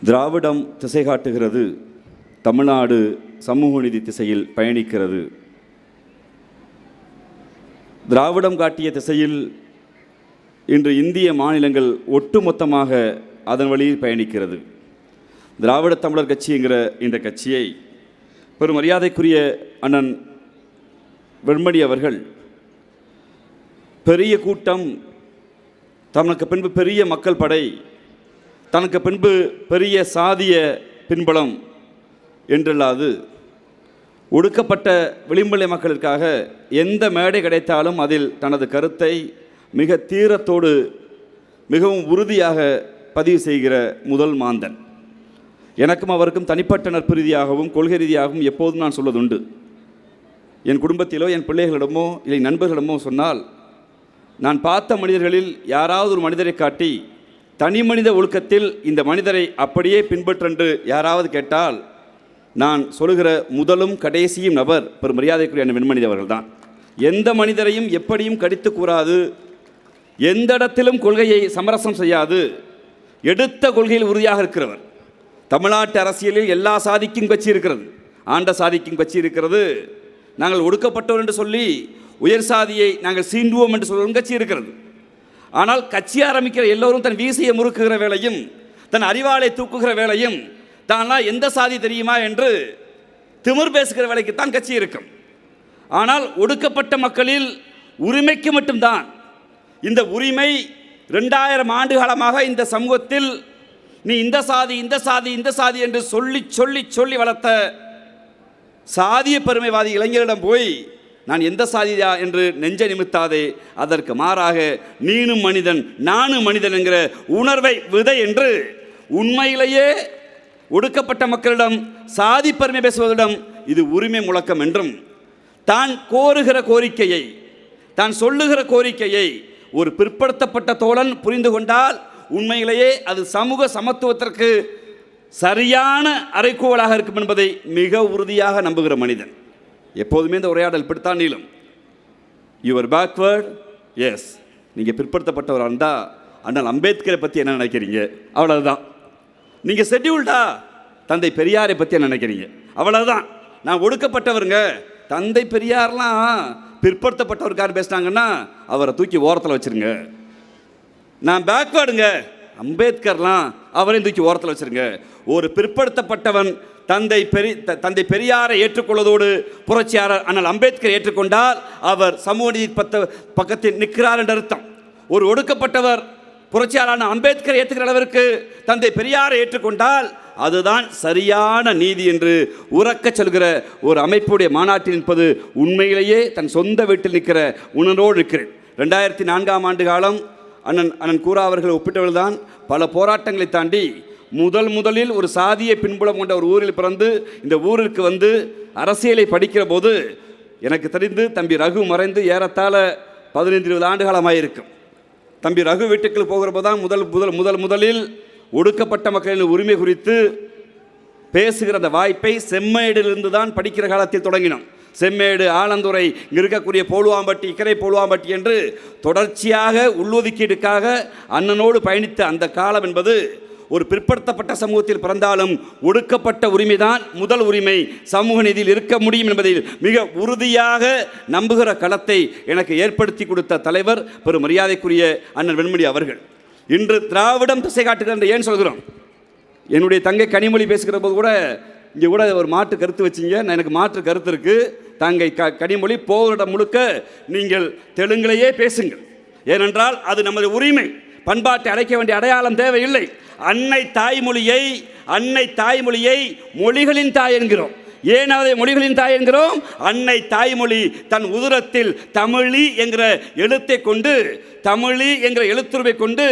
திராவிடம் திசை காட்டுகிறது, தமிழ்நாடு சமூக நீதி திசையில் பயணிக்கிறது. திராவிடம் காட்டிய திசையில் இன்று இந்திய மாநிலங்கள் ஒட்டுமொத்தமாக அதன் வழியில் பயணிக்கிறது. திராவிட தமிழர் கட்சிங்கிற இந்த கட்சியை பெரும் மரியாதைக்குரிய அண்ணன் வெண்மணி அவர்கள் பெரிய கூட்டம், தனக்கு பின்பு பெரிய மக்கள் படை, தனக்கு பின்பு பெரிய சாதிய பின்புலம் என்றல்லாது ஒடுக்கப்பட்ட விளிம்புநிலை மக்களுக்காக எந்த மேடை கிடைத்தாலும் அதில் தனது கருத்தை மிக தீரத்தோடு மிகவும் உறுதியாக பதிவு செய்கிற முதல் மாந்தன். எனக்கும் அவருக்கும் தனிப்பட்ட நட்பு ரீதியாகவும் கொள்கை ரீதியாகவும் எப்போதும் நான் சொல்வதுண்டு. என் குடும்பத்திலோ என் பிள்ளைகளிடமோ இல்லை நண்பர்களிடமோ சொன்னால், நான் பார்த்த மனிதர்களில் யாராவது ஒரு மனிதரை காட்டி தனி மனித ஒழுக்கத்தில் இந்த மனிதரை அப்படியே பின்பற்றென்று யாராவது கேட்டால், நான் சொல்லுகிற முதலும் கடைசியும் நபர் பெரும் மரியாதைக்குரிய அந்த வெண்மணி அவர்கள் தான். எந்த மனிதரையும் எப்படியும் கடித்து கூறாது, எந்த இடத்திலும் கொள்கையை சமரசம் செய்யாது, எடுத்த கொள்கையில் உறுதியாக இருக்கிறவர். தமிழ்நாட்டு அரசியலில் எல்லா சாதிக்கும் கட்சி இருக்கிறது, ஆண்ட சாதிக்கும் கட்சி இருக்கிறது, நாங்கள் ஒடுக்கப்பட்டோர் என்று சொல்லி உயர் சாதியை நாங்கள் சீண்டுவோம் என்று சொல்லும் கட்சி இருக்கிறது. ஆனால் கட்சி ஆரம்பிக்கிற எல்லோரும் தன் வீசையை முறுக்குகிற வேளையும் தன் அறிவாளை தூக்குகிற வேளையும் தான்லாம் எந்த சாதி தெரியுமா என்று திமிர் பேசுகிற வேலைக்குத்தான் கட்சி இருக்கும். ஆனால் ஒடுக்கப்பட்ட மக்களில் உரிமைக்கு மட்டும்தான் இந்த உரிமை 2000 ஆண்டு காலமாக இந்த சமூகத்தில் நீ இந்த சாதி இந்த சாதி இந்த சாதி என்று சொல்லி சொல்லி சொல்லி வளர்த்த சாதிய பெருமைவாதி இளைஞரிடம் போய் நான் எந்த சாதியா என்று நெஞ்ச நிமித்தாதே, அதற்கு மாறாக நீனும் மனிதன் நானும் மனிதன் என்கிற உணர்வை விதை என்று உண்மையிலேயே ஒடுக்கப்பட்ட மக்களிடம் சாதி பெருமை பேசுவதிடம் இது உரிமை முழக்கம் என்றும், தான் கோருகிற கோரிக்கையை தான் சொல்லுகிற கோரிக்கையை ஒரு பிற்படுத்தப்பட்ட தோழன் புரிந்து கொண்டால் உண்மையிலேயே அது சமூக சமத்துவத்திற்கு சரியான அறைகூவலாக இருக்கும் என்பதை மிக உறுதியாக நம்புகிற மனிதன். எப்போதுமே இந்த உரையாடல் இப்படித்தான் நீளும். யுவர் பேக்வேர்ட், எஸ், நீங்கள் பிற்படுத்தப்பட்டவராக இருந்தால் அண்ணல் அம்பேத்கரை பற்றி என்ன நினைக்கிறீங்க, அவ்வளவுதான். நீங்கள் ஷெட்யூல்டா, தந்தை பெரியாரை பற்றி என்ன நினைக்கிறீங்க, அவ்வளவுதான். நான் ஒடுக்கப்பட்டவருங்க, தந்தை பெரியார்லாம் பிற்படுத்தப்பட்டவருக்கார் பேசினாங்கன்னா அவரை தூக்கி ஓரத்தில் வச்சுருங்க. நான் பேக்வேர்டுங்க, அம்பேத்கர்லாம் அவரையும் தூக்கி ஓரத்தில் வச்சுருங்க. ஒரு பிற்படுத்தப்பட்டவன் தந்தை பெரியாரை ஏற்றுக்கொள்வதோடு புரட்சியாளர் அண்ணல் அம்பேத்கர் ஏற்றுக்கொண்டால் அவர் சமூக நீதி பக்கத்தில் நிற்கிறார் என்ற அர்த்தம். ஒரு ஒடுக்கப்பட்டவர் புரட்சியாளர் அம்பேத்கர் ஏற்றுக்கிற அளவிற்கு தந்தை பெரியாரை ஏற்றுக்கொண்டால் அதுதான் சரியான நீதி என்று உறக்க சொல்கிற ஒரு அமைப்புடைய மாநாட்டில் நிற்பது உண்மையிலேயே தன் சொந்த வீட்டில் நிற்கிற உணர்வோடு இருக்கிறேன். 2004ஆம் ஆண்டு காலம் அண்ணன் கூரா அவர்கள் ஒப்பிட்டவர்கள் தான் பல போராட்டங்களை தாண்டி முதலில் ஒரு சாதியை பின்புலம் கொண்ட ஒரு ஊரில் பிறந்து இந்த ஊருக்கு வந்து அரசியலை படிக்கிற போது எனக்கு தெரிந்து தம்பி ரகு மறைந்து ஏறத்தாழ 15-20 ஆண்டு காலமாக இருக்கும். தம்பி ரகு வீட்டுக்குள் போகிற போது தான் முதலில் ஒடுக்கப்பட்ட மக்களின் உரிமை குறித்து பேசுகிற அந்த வாய்ப்பை செம்மேடிலிருந்து தான் படிக்கிற காலத்தில் தொடங்கினோம். செம்மேடு, ஆலந்துறை, இங்கே இருக்கக்கூடிய போலுவாம்பட்டி, இக்கரை போலுவாம்பட்டி என்று தொடர்ச்சியாக உள்ஒதுக்கீடுக்காக அண்ணனோடு பயணித்த அந்த காலம் என்பது ஒரு பிற்படுத்தப்பட்ட சமூகத்தில் பிறந்தாலும் ஒடுக்கப்பட்ட உரிமைதான் முதல் உரிமை, சமூக நீதியில் இருக்க முடியும் என்பதில் மிக உறுதியாக நம்புகிற களத்தை எனக்கு ஏற்படுத்தி கொடுத்த தலைவர் பெரும் மரியாதைக்குரிய அண்ணன் வெண்மணி அவர்கள். இன்று திராவிடம் திசை காட்டுகின்ற ஏன் சொல்கிறோம், என்னுடைய தங்கை கனிமொழி பேசுகிற போது கூட இங்கே கூட ஒரு மாற்று கருத்து வச்சிங்க. நான் எனக்கு மாற்று கருத்து இருக்குது. தங்கை கனிமொழி போரிடம் முழுக்க நீங்கள் தெலுங்கிலேயே பேசுங்கள், ஏனென்றால் அது நமது உரிமை. பண்பாட்டை அழைக்க வேண்டிய அடையாளம் தேவையில்லை. அன்னை தாய்மொழியை மொழிகளின் தாய் என்கிறோம். ஏன் அதை மொழிகளின் தாய் என்கிறோம்? அன்னை தாய்மொழி தன் உதரத்தில் தமிழி என்கிற எழுத்தை கொண்டு, தமிழி என்கிற எழுத்துருவை கொண்டு,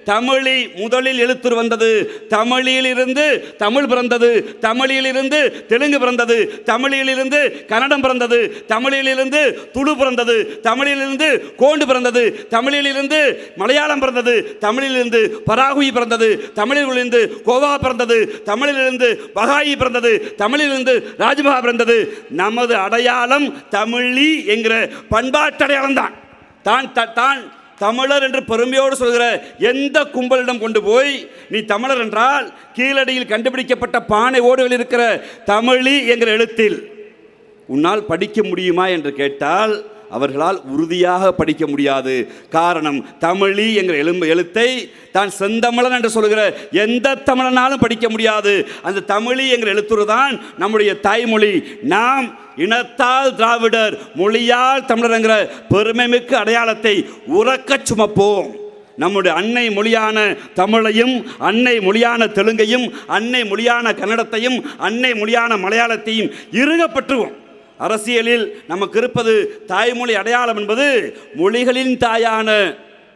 தமிழி முதலில் எழுத்துரு வந்தது, தமிழிலிருந்து தமிழ் பிறந்தது, தமிழிலிருந்து தெலுங்கு பிறந்தது, தமிழிலிருந்து கன்னடம் பிறந்தது, தமிழிலிருந்து துளு பிறந்தது, தமிழிலிருந்து கோண்டு பிறந்தது, தமிழிலிருந்து மலையாளம் பிறந்தது, தமிழிலிருந்து பராகுயி பிறந்தது, தமிழிலிருந்து கோவா பிறந்தது, தமிழிலிருந்து பகாயி பிறந்தது, தமிழிலிருந்து ராஜ்மஹா பிறந்தது. நமது அடையாளம் தமிழி என்கிற பண்பாட்டு அடையாளம் தான். தான் தமிழர் என்று பெருமையோடு சொல்கிற எந்த கும்பலிடம் கொண்டு போய் நீ தமிழர் என்றால் கீழடியில் கண்டுபிடிக்கப்பட்ட பானை ஓடுகள் இருக்கிற தமிழி என்கிற எழுத்தில் உன்னால் படிக்க முடியுமா என்று கேட்டால் அவர்களால் உறுதியாக படிக்க முடியாது. காரணம், தமிழி என்கிற எழுத்தை தான் செந்தமிழன் என்று சொல்கிற எந்த தமிழனாலும் படிக்க முடியாது. அந்த தமிழி என்கிற எழுத்துரு தான் நம்முடைய தாய்மொழி. நாம் இனத்தால் திராவிடர், மொழியால் தமிழர் என்கிற பெருமைமிக்க அடையாளத்தை உறக்கச் சுமப்போம். நம்முடைய அன்னை மொழியான தமிழையும், அன்னை மொழியான தெலுங்கையும், அன்னை மொழியான கன்னடத்தையும், அன்னை மொழியான மலையாளத்தையும் இறுகப்பற்றுவோம். அரசியலில் நமக்கு இருப்பது தாய்மொழி அடையாளம் என்பது மொழிகளின் தாயான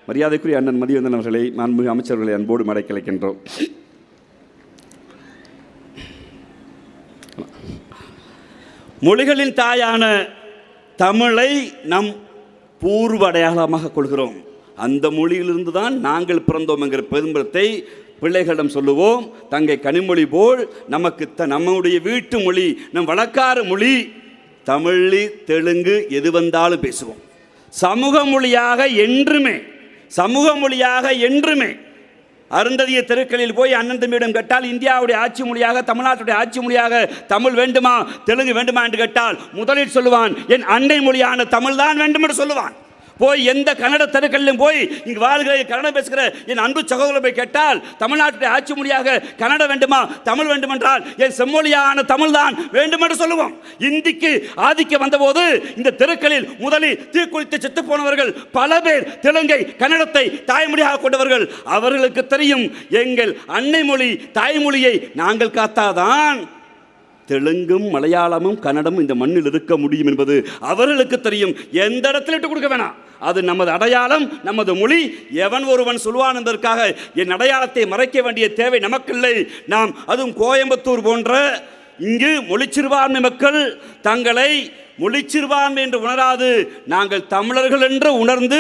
மரியாதைக்குரிய அண்ணன் மதிவந்தன் அவர்களை, மாண்புமிகு அமைச்சர்களை அன்போடு மடக்கிழைக்கின்றோம். மொழிகளின் தாயான தமிழை நம் பூர்வ அடையாளமாக கொள்கிறோம். அந்த மொழியிலிருந்து தான் நாங்கள் பிறந்தோம் என்கிற பெருமிதத்தை பிள்ளைகளிடம் சொல்லுவோம். தங்கை கனிமொழி போல் நமக்கு நம்முடைய வீட்டு மொழி, நம் வழக்காறு மொழி தமிழ், தெலுங்கு எது வந்தாலும் பேசுவோம். சமூக மொழியாக என்றுமே அருந்ததிய தெருக்களில் போய் அண்ணன் தம்பியிடம் கேட்டால் இந்தியாவுடைய ஆட்சி மொழியாக, தமிழ்நாட்டுடைய ஆட்சி மொழியாக தமிழ் வேண்டுமா தெலுங்கு வேண்டுமா என்று கேட்டால் முதலில் சொல்லுவான், என் அன்னை மொழியான தமிழ் தான் வேண்டும் என்று சொல்லுவான். போய் எந்த கன்னட தெருக்களிலும் போய் இங்கு வாழ்கிற கன்னடம் பேசுகிற என் அன்பு சகோதரரை போய் கேட்டால் தமிழ்நாட்டுடைய ஆட்சி மொழியாக கன்னட வேண்டுமா தமிழ் வேண்டுமென்றால் என் செம்மொழியான தமிழ் தான் வேண்டும் என்று சொல்லுவோம். இந்திக்கு ஆதிக்கம் வந்தபோது இந்த தெருக்களில் முதலில் தீக்குளித்து செத்து போனவர்கள் பல பேர் தெலுங்கை கன்னடத்தை தாய்மொழியாக கொண்டவர்கள். அவர்களுக்கு தெரியும், எங்கள் அன்னை மொழி தாய்மொழியை நாங்கள் காத்தாதான் தெலுங்கும் மலையாளமும் கன்னடமும் இந்த மண்ணில் இருக்க முடியும் என்பது அவர்களுக்கு தெரியும். எந்த இடத்துல விட்டு கொடுக்க வேணாம். அது நமது அடையாளம், நமது மொழி. எவன் ஒருவன் சொல்வான் என்பதற்காக என் அடையாளத்தை மறைக்க வேண்டிய தேவை நமக்கில்லை. நாம் அதுவும் கோயம்புத்தூர் போன்ற இங்கு மொழிச்சிறுபான்மை மக்கள் தங்களை மொழிச்சிறுபான்மை என்று உணராது நாங்கள் தமிழர்கள் என்று உணர்ந்து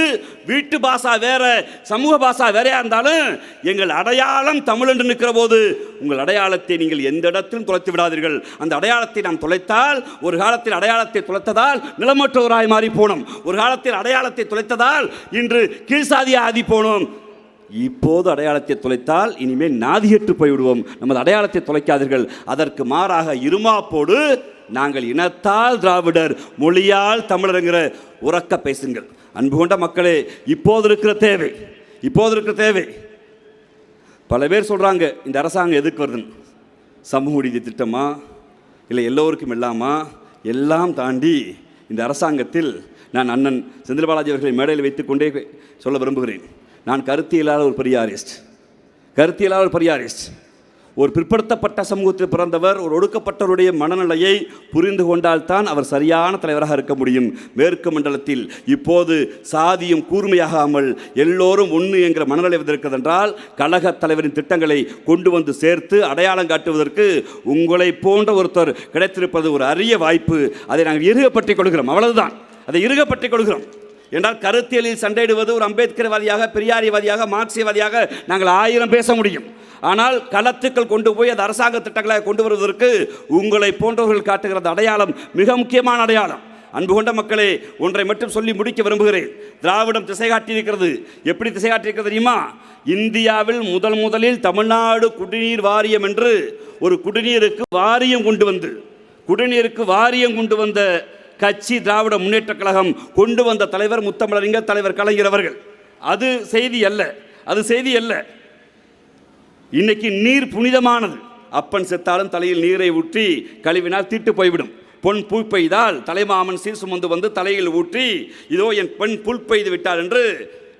வீட்டு பாஷா வேற, சமூக பாஷா வேறையா இருந்தாலும் எங்கள் அடையாளம் தமிழ் என்று நிற்கிற போது உங்கள் அடையாளத்தை நீங்கள் எந்த இடத்திலும் தொலைத்து விடாதீர்கள். அந்த அடையாளத்தை நாம் தொலைத்தால், ஒரு காலத்தில் அடையாளத்தை தொலைத்ததால் நிலமற்றவராய் மாறி போனோம். ஒரு காலத்தில் அடையாளத்தை தொலைத்ததால் இன்று கீழ்சாதியா ஆதி போனோம். இப்போது அடையாளத்தை தொலைத்தால் இனிமேல் நாதியற்று போய்விடுவோம். நமது அடையாளத்தை தொலைக்காதீர்கள். அதற்கு மாறாக இருமாப்போடு நாங்கள் இனத்தால் திராவிடர், மொழியால் தமிழர் என்கிற உறக்க பேசுங்கள். அன்பு கொண்ட மக்களே, இப்போது இருக்கிற தேவை பல பேர் சொல்கிறாங்க, இந்த அரசாங்கம் எதுக்கு வருதுன்னு. சமூக நீதி திட்டமா இல்லை எல்லோருக்கும் இல்லாமா? எல்லாம் தாண்டி இந்த அரசாங்கத்தில் நான் அண்ணன் செந்தில் பாலாஜி அவர்களை மேடையில் வைத்துக்கொண்டே சொல்ல விரும்புகிறேன். நான் கருத்தியலாளர் ஒரு பெரியாரிஸ்ட். ஒரு பிற்படுத்தப்பட்ட சமூகத்தில் பிறந்தவர், ஒரு ஒடுக்கப்பட்டவருடைய மனநிலையை புரிந்து கொண்டால்தான் அவர் சரியான தலைவராக இருக்க முடியும். மேற்கு மண்டலத்தில் இப்போது சாதியும் கூர்மையாகாமல் எல்லோரும் ஒன்று என்கிற மனநிலை வந்திருக்கிறதென்றால் கழக தலைவரின் திட்டங்களை கொண்டு வந்து சேர்த்து அடையாளம் காட்டுவதற்கு உங்களை போன்ற ஒருத்தர் கிடைத்திருப்பது ஒரு அரிய வாய்ப்பு. அதை நாங்கள் இறுகப்பற்றிக் கொள்கிறோம். அவ்வளவுதான், அதை இறுகப்பற்றிக் கொள்கிறோம். என்றால் கருத்தியலில் சண்டையிடுவது ஒரு அம்பேத்கர்வாதியாக, பெரியாரியவாதியாக, மார்க்சியவாதியாக நாங்கள் 1000 பேச முடியும். ஆனால் களத்துக்கள் கொண்டு போய் அது அரசாங்க திட்டங்களை கொண்டு வருவதற்கு உங்களை போன்றவர்கள் காட்டுகிற அடையாளம் மிக முக்கியமான அடையாளம். அன்பு கொண்ட மக்களே, ஒன்றை மட்டும் சொல்லி முடிக்க விரும்புகிறேன். திராவிடம் திசை காட்டியிருக்கிறது. எப்படி திசை காட்டியிருக்கிறது தெரியுமா? இந்தியாவில் முதலில் தமிழ்நாடு குடிநீர் வாரியம் என்று ஒரு குடிநீருக்கு வாரியம் கொண்டு வந்த கட்சி திராவிட முன்னேற்ற கழகம். கொண்டு வந்த தலைவர் முத்தமிழறிஞர் தலைவர் கலைஞர் அவர்கள். அது செய்தி அல்ல. இன்னைக்கு நீர் புனிதமானது. அப்பன் செத்தாலும் தலையில் நீரை ஊற்றி கழுவினால் தீட்டு போய்விடும். பொன் பூ பெய்தால் தலைமாமன் சீர் சுமந்து வந்து தலையில் ஊற்றி இதோ என் பெண் புல் பெய்து விட்டார் என்று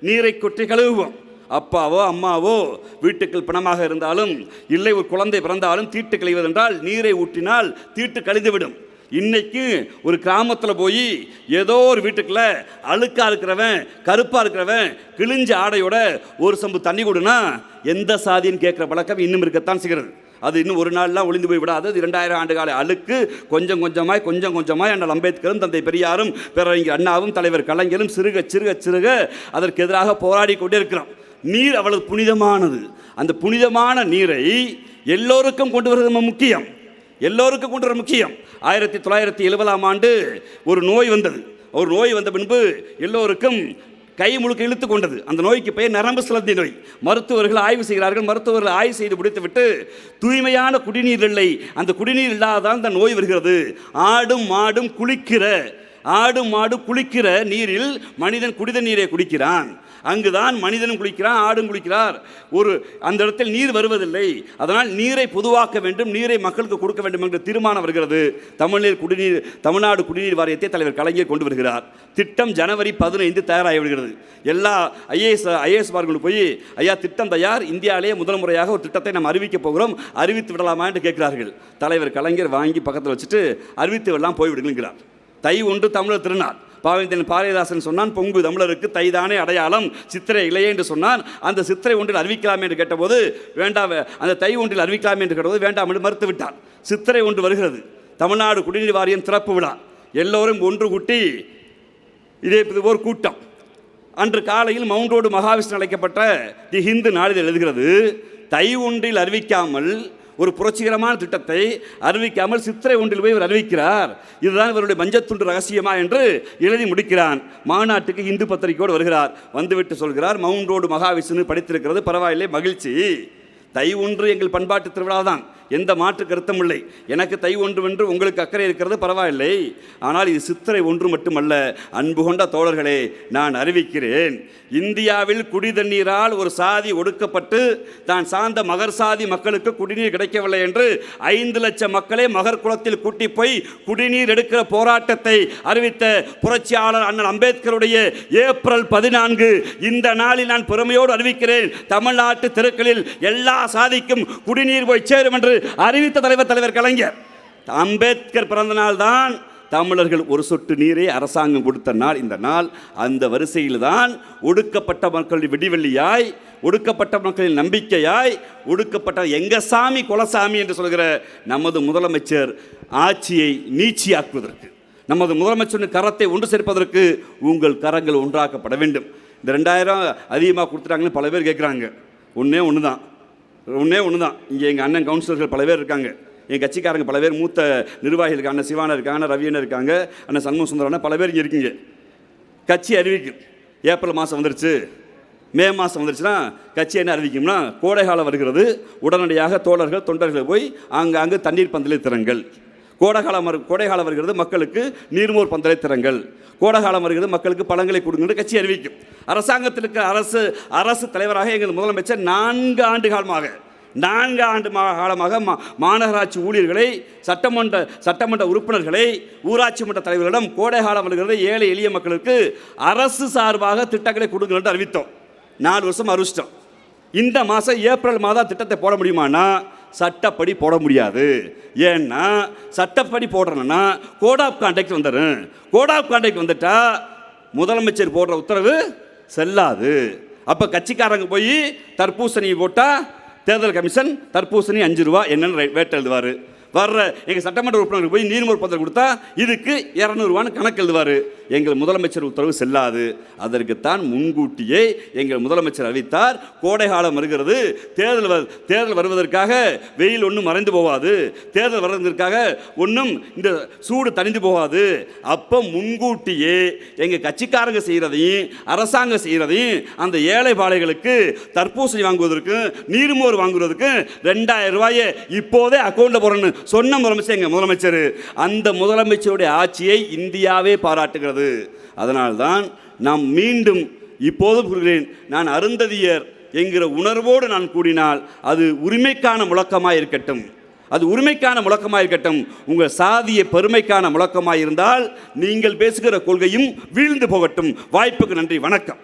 நீரை கொட்டி கழுவுவோம். அப்பாவோ அம்மாவோ வீட்டுக்குள் பிணமாக இருந்தாலும் இல்லை, ஒரு குழந்தை பிறந்தாலும் தீட்டு கழிவதென்றால் நீரை ஊற்றினால் தீட்டு கழிந்துவிடும். இன்னைக்கு ஒரு கிராமத்தில் போய் ஏதோ ஒரு வீட்டுக்குள்ள அழுக்கா இருக்கிறவன், கருப்பா இருக்கிறவன், கிழிஞ்ச ஆடையோட ஒரு சம்பு தண்ணி கொடுனா எந்த சாதின்னு கேட்குற பழக்கம் இன்னும் இருக்கத்தான் செய்கிறது. அது இன்னும் ஒரு நாள்லாம் ஒளிந்து போய் விடாது. 2000 ஆண்டு கால அழுக்கு கொஞ்சம் கொஞ்சமாய் அண்ணல் அம்பேத்கரும் தந்தை பெரியாரும் பேரறிஞர் அண்ணாவும் தலைவர் கலைஞரும் சிறுக அதற்கு எதிராக போராடி கொண்டே இருக்கிறோம். நீர் அவ்வளவு புனிதமானது. அந்த புனிதமான நீரை எல்லோருக்கும் கொண்டு வருவது முக்கியம். 1970 ஆண்டு ஒரு நோய் வந்தது. வந்த பின்பு எல்லோருக்கும் கை முழுக்க இழுத்து கொண்டது. அந்த நோய்க்கு பெயர் நரம்பு சுழற்சி நோய். மருத்துவர்கள் ஆய்வு செய்கிறார்கள். மருத்துவர்கள் ஆய்வு செய்து முடித்துவிட்டு தூய்மையான குடிநீர் இல்லை, அந்த குடிநீர் இல்லாதான் இந்த நோய் வருகிறது. ஆடும் மாடு குளிக்கிற நீரில் மனிதன் குடித நீரை குடிக்கிறான். அங்குதான் மனிதனும் குளிக்கிறான், ஆடும் குளிக்கிறார். அந்த இடத்தில் நீர் வருவதில்லை. அதனால் நீரை பொதுவாக்க வேண்டும், நீரை மக்களுக்கு கொடுக்க வேண்டும் என்ற தீர்மானம் வருகிறது. தமிழ்நாடு குடிநீர் வாரியத்தை தலைவர் கலைஞர் கொண்டு வருகிறார். திட்டம் ஜனவரி 15 தயாராகி விடுகிறது. எல்லா ஐஏஎஸ் மார்களும் போய், ஐயா திட்டம் தயார், இந்தியாவிலேயே முதல் முறையாக ஒரு திட்டத்தை நாம் அறிவிக்க போகிறோம், அறிவித்து விடலாமா என்று கேட்கிறார்கள். தலைவர் கலைஞர் வாங்கி பக்கத்தில் வச்சுட்டு அறிவித்து விடலாம், போய்விடுங்கிறார். தை 1 தமிழர் திருநாள். பாவேந்தன் பாரதிதாசன் சொன்னான், பொங்கு தமிழருக்கு தைதானே அடையாளம், சித்திரை இலையே என்று சொன்னான். அந்த சித்திரை 1 அறிவிக்கலாமே என்று கேட்டபோது வேண்டாம், அந்த தை 1 அறிவிக்கலாமே என்று கேட்டபோது வேண்டாம் என்று மறுத்து விட்டார். சித்திரை 1 வருகிறது. தமிழ்நாடு குடிநீர் வாரியம் திறப்பு விழா. எல்லோரும் ஒன்று கூட்டி இதே ஒரு கூட்டம். அன்று காலையில் மவுண்ட் ரோடு மகாவிஷ்ணு அழைக்கப்பட்ட தி ஹிந்து நாளிதழ் எழுதுகிறது, தை 1 அறிவிக்காமல், ஒரு புரட்சிகரமான திட்டத்தை அறிவிக்காமல் சித்திரை 1 போய் இவர் அறிவிக்கிறார். இதுதான் இவருடைய மஞ்சத்துண்டு ரகசியமா என்று எழுதி முடிக்கிறான். மாநாட்டுக்கு இந்து பத்திரிகையோடு வருகிறார். வந்துவிட்டு சொல்கிறார், மவுண்ட் ரோடு மகாவிஷ்ணு படித்திருக்கிறது, பரவாயில்லை, மகிழ்ச்சி. தை 1 எங்கள் பண்பாட்டு திருவிழா தான், எந்த மாற்று கருத்தும் இல்லை. எனக்கு தை 1 என்று உங்களுக்கு அக்கறை இருக்கிறது, பரவாயில்லை. ஆனால் இது சித்திரை 1 மட்டுமல்ல. அன்பு கொண்ட தோழர்களே, நான் அறிவிக்கிறேன், இந்தியாவில் குடி தண்ணீரால் ஒரு சாதி ஒடுக்கப்பட்டு தான் சார்ந்த மகர் சாதி மக்களுக்கு குடிநீர் கிடைக்கவில்லை என்று 5 லட்சம் மக்களை மகர் குளத்தில் கூட்டி போய் குடிநீர் எடுக்கிற போராட்டத்தை அறிவித்த புரட்சியாளர் அண்ணல் அம்பேத்கருடைய ஏப்ரல் 14 இந்த நாளில் நான் பெருமையோடு அறிவிக்கிறேன், தமிழ்நாட்டு தெருக்களில் எல்லா சாதிக்கும் குடிநீர் போய் சேரும் என்று அறிவித்த தலைவர் கலைஞர். அம்பேத்கர் பிறந்த நாள் தான் தமிழர்கள் ஒரு சொட்டு நீரை அரசாங்கம் கொடுத்த நாள் இந்த நாள். அந்த வரிசையில் தான் ஒடுக்கப்பட்ட மக்களின் விடிவெள்ளியாய், ஒடுக்கப்பட்ட மக்களின் நம்பிக்கையாய், ஒடுக்கப்பட்ட எங்க சாமி குலசாமி என்று சொல்கிற நமது முதலமைச்சர் ஆட்சியை நீட்சியாக்குவதற்கு, நமது முதலமைச்சரின் கரத்தை ஒன்று சேர்ப்பதற்கு உங்கள் கரங்கள் ஒன்றாக்கப்பட வேண்டும். இந்த 2000 அதிகமாக கொடுத்துட்டாங்கன்னு பல பேர் கேட்குறாங்க. ஒன்றே ஒன்று தான். இங்கே எங்கள் அண்ணன் கவுன்சிலர்கள் பல பேர் இருக்காங்க, என் கட்சிக்காரங்க பல பேர், மூத்த நிர்வாகிகள் இருக்காங்க, அண்ணன் சிவானா இருக்காங்க, அண்ணன் ரவியண்ணன் இருக்காங்க, அண்ணன் சண்முக சுந்தரண்ணன், பல பேர் இங்கே இருக்கீங்க. கட்சி அறிவிக்கும், ஏப்ரல் மாதம் வந்துருச்சு, மே மாதம் வந்துருச்சுன்னா கட்சி என்ன அறிவிக்கும்னா, கோடைகாலம் வருகிறது, உடனடியாக தோழர்கள் தொண்டர்கள் போய் அங்கு தண்ணீர் பந்தலை திறங்கள். கோடைகாலம் வருகிறது, மக்களுக்கு நீர்மோர் பந்தலை திறங்கள். கோடைகாலம் வருகிறது, மக்களுக்கு பழங்களை கொடுங்க கட்சி அறிவிக்கும். அரசாங்கத்திற்கு அரசு தலைவராக எங்கள் முதலமைச்சர் 4 ஆண்டு காலமாக மாநகராட்சி ஊழியர்களை, சட்டமன்ற உறுப்பினர்களை, ஊராட்சி மன்ற தலைவர்களிடம் கோடைகாலம் வருகிறது, ஏழை எளிய மக்களுக்கு அரசு சார்பாக திட்டங்களை கொடுங்க என்று அறிவித்தோம். 4 வருஷம் அறிவிச்சிட்டோம். இந்த மாதம் ஏப்ரல் மாதம் திட்டத்தை போட முடியுமானா சட்டப்படி போட முடியாது. ஏன்னா சட்டப்படி போடுறேன்னா கோட் ஆஃப் கான்டக்ட் வந்துடும். கோட் ஆஃப் கான்டக்ட் வந்துட்டா முதலமைச்சர் போடுற உத்தரவு செல்லாது. அப்போ கட்சிக்காரங்க போய் தர்பூசணி போட்டால் தேர்தல் கமிஷன் தர்பூசணி 5 ரூபா என்னன்னு வேட்டு எழுதுவார். வர்ற எங்கள் சட்டமன்ற உறுப்பினருக்கு போய் நீர்மோர் பத்திரம் கொடுத்தா இதுக்கு 200 ரூபான்னு கணக்கு எழுதுவார். எங்கள் முதலமைச்சர் உத்தரவு செல்லாது. அதற்குத்தான் முன்கூட்டியே எங்கள் முதலமைச்சர் அறிவித்தார், கோடைகாலம் வருகிறது, தேர்தல் வருவதற்காக வெயில் ஒன்றும் மறைந்து போகாது, தேர்தல் வருவதற்காக ஒன்றும் இந்த சூடு தணிந்து போகாது. அப்போ முன்கூட்டியே எங்கள் கட்சிக்காரங்க செய்கிறதையும் அரசாங்கம் செய்கிறதையும் அந்த ஏழை பாளைகளுக்கு தர்பூசணி வாங்குவதற்கு நீர்மோர் வாங்குவதற்கு 2000 ரூபாயை இப்போதே அக்கௌண்ட்டில் போடணும் சொன்ன முதலமைச்சர் எங்கள் முதலமைச்சர். அந்த முதலமைச்சருடைய ஆட்சியை இந்தியாவே பாராட்டுகிறது. அதனால்தான் நாம் மீண்டும் இப்போது கூறுகிறேன், நான் அருந்ததியர் என்கிற உணர்வோடு நான் கூடினால் அது உரிமைக்கான முழக்கமாக இருக்கட்டும், உங்கள் சாதிய பெருமைக்கான முழக்கமாக இருந்தால் நீங்கள் பேசுகிற கொள்கையும் வீழ்ந்து போகட்டும். வாய்ப்புக்கு நன்றி, வணக்கம்.